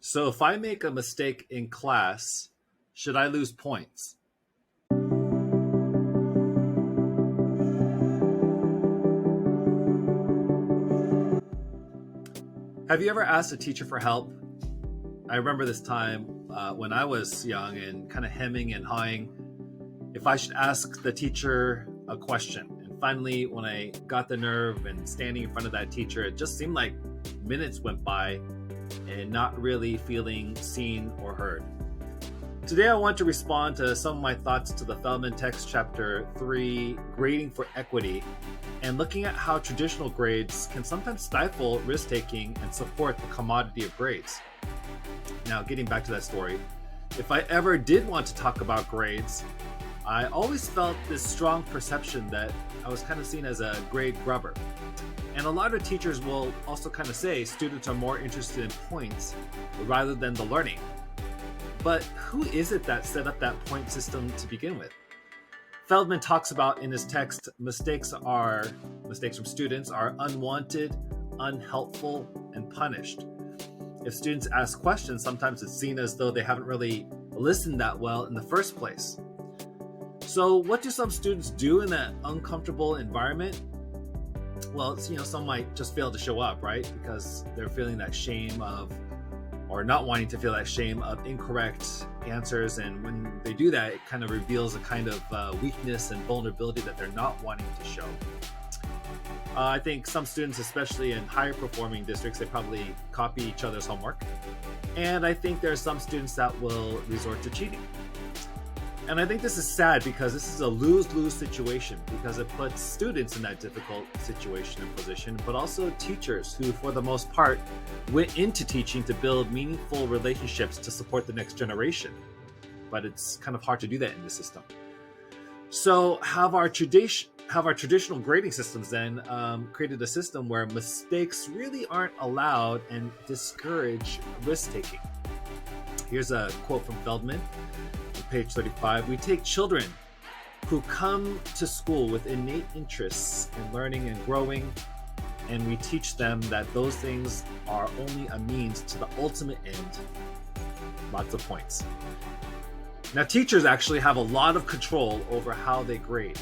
So if I make a mistake in class, should I lose points? Have you ever asked a teacher for help? I remember this time when I was young and kind of hemming and hawing if I should ask the teacher a question. And finally, when I got the nerve and standing in front of that teacher, it just seemed like minutes went by and not really feeling seen or heard. Today, I want to respond to some of my thoughts to the Feldman text chapter 3, Grading for Equity, and looking at how traditional grades can sometimes stifle risk-taking and support the commodity of grades. Now, getting back to that story, if I ever did want to talk about grades, I always felt this strong perception that I was kind of seen as a grade grubber. And a lot of teachers will also kind of say students are more interested in points rather than the learning. But who is it that set up that point system to begin with? Feldman talks about in his text, mistakes from students are unwanted, unhelpful, and punished. If students ask questions, sometimes it's seen as though they haven't really listened that well in the first place. So what do some students do in that uncomfortable environment? Well, some might just fail to show up, right? Because they're feeling that shame of, or not wanting to feel that shame of incorrect answers. And when they do that, it kind of reveals a kind of weakness and vulnerability that they're not wanting to show. I think some students, especially in higher performing districts, they probably copy each other's homework. And I think there are some students that will resort to cheating. And I think this is sad because this is a lose-lose situation because it puts students in that difficult situation and position, but also teachers who, for the most part, went into teaching to build meaningful relationships to support the next generation. But it's kind of hard to do that in this system. So have our traditional grading systems then created a system where mistakes really aren't allowed and discourage risk-taking. Here's a quote from Feldman. Page 35, we take children who come to school with innate interests in learning and growing, and we teach them that those things are only a means to the ultimate end. Lots of points. Now, teachers actually have a lot of control over how they grade,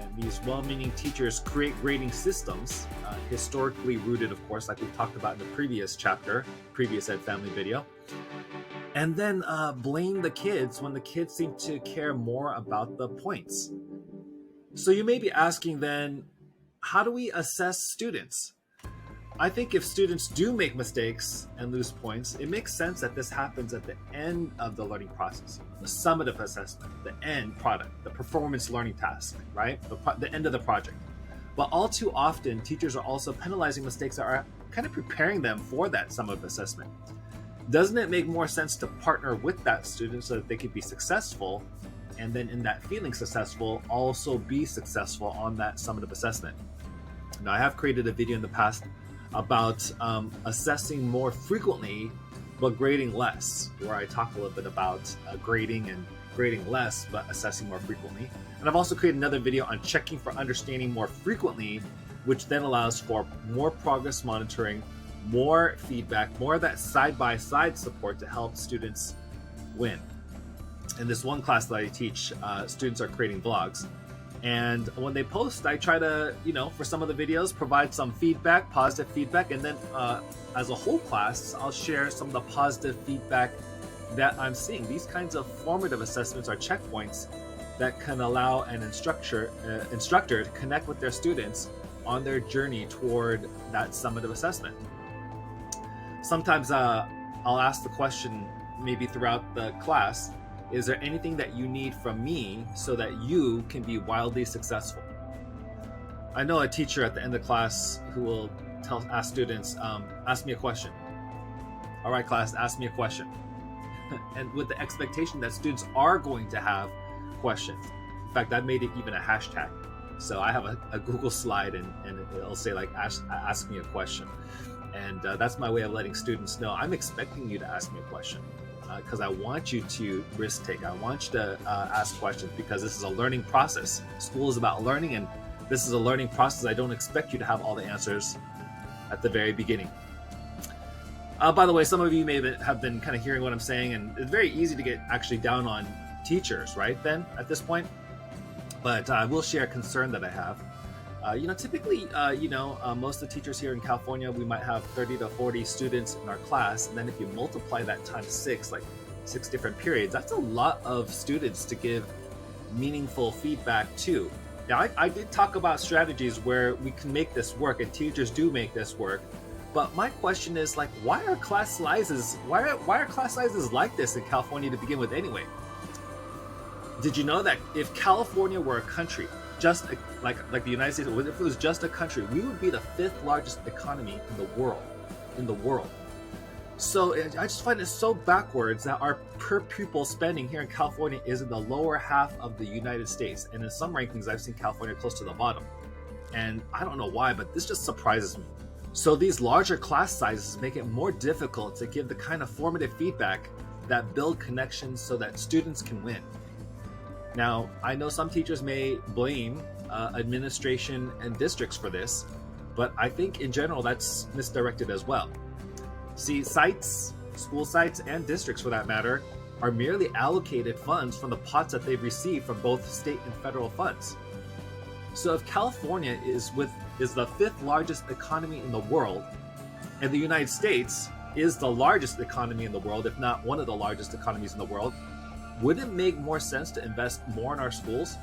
and these well-meaning teachers create grading systems, historically rooted, of course, like we talked about in the previous Ed Family video. And then blame the kids when the kids seem to care more about the points. So you may be asking then, how do we assess students? I think if students do make mistakes and lose points, it makes sense that this happens at the end of the learning process, the summative assessment, the end product, the performance learning task, right? The end of the project. But all too often, teachers are also penalizing mistakes that are kind of preparing them for that summative assessment. Doesn't it make more sense to partner with that student so that they could be successful, and then in that feeling successful, also be successful on that summative assessment? Now, I have created a video in the past about assessing more frequently, but grading less, where I talk a little bit about grading and grading less, but assessing more frequently. And I've also created another video on checking for understanding more frequently, which then allows for more progress monitoring, more feedback, more of that side-by-side support to help students win. In this one class that I teach, students are creating vlogs. And when they post, I try to, for some of the videos, provide some feedback, positive feedback. And then as a whole class, I'll share some of the positive feedback that I'm seeing. These kinds of formative assessments are checkpoints that can allow an instructor to connect with their students on their journey toward that summative assessment. Sometimes I'll ask the question, maybe throughout the class, is there anything that you need from me so that you can be wildly successful? I know a teacher at the end of class who will ask students, ask me a question. All right, class, ask me a question. And with the expectation that students are going to have questions. In fact, I made it even a hashtag. So I have a Google slide and it'll say like, ask me a question. And that's my way of letting students know I'm expecting you to ask me a question because I want you to risk take. I want you to ask questions because this is a learning process. School is about learning, and this is a learning process. I don't expect you to have all the answers at the very beginning. By the way, some of you may have been kind of hearing what I'm saying, and it's very easy to get actually down on teachers, right? Then at this point, but I will share a concern that I have. Typically, most of the teachers here in California, we might have 30 to 40 students in our class, and then if you multiply that times six, like 6 different periods, that's a lot of students to give meaningful feedback to. Now, I did talk about strategies where we can make this work, and teachers do make this work. But my question is, like, why are class sizes like this in California to begin with anyway? Did you know that if California were a country, just like the United States, if it was just a country, we would be the 5th largest economy in the world. So I just find it so backwards that our per pupil spending here in California is in the lower half of the United States. And in some rankings, I've seen California close to the bottom. And I don't know why, but this just surprises me. So these larger class sizes make it more difficult to give the kind of formative feedback that build connections so that students can win. Now, I know some teachers may blame administration and districts for this, but I think in general that's misdirected as well. See, sites, school sites, and districts for that matter, are merely allocated funds from the pots that they've received from both state and federal funds. So if California is the 5th largest economy in the world, and the United States is the largest economy in the world, if not one of the largest economies in the world, wouldn't it make more sense to invest more in our schools?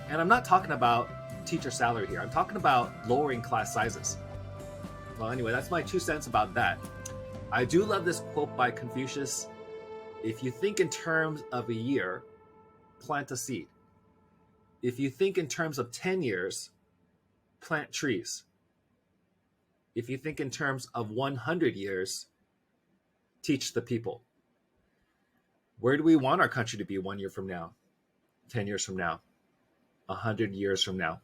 And I'm not talking about teacher salary here. I'm talking about lowering class sizes. Well, anyway, that's my 2 cents about that. I do love this quote by Confucius. If you think in terms of a year, plant a seed. If you think in terms of 10 years, plant trees. If you think in terms of 100 years, teach the people. Where do we want our country to be 1 year from now, 10 years from now, 100 years from now?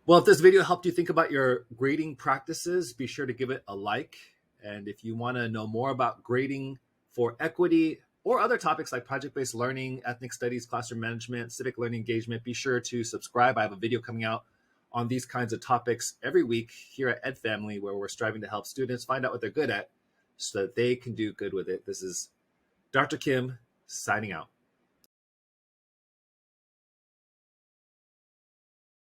Well, if this video helped you think about your grading practices, be sure to give it a like. And if you want to know more about grading for equity or other topics like project-based learning, ethnic studies, classroom management, civic learning engagement, be sure to subscribe. I have a video coming out on these kinds of topics every week here at Ed Family, where we're striving to help students find out what they're good at so that they can do good with it. This is Dr. Kim signing out.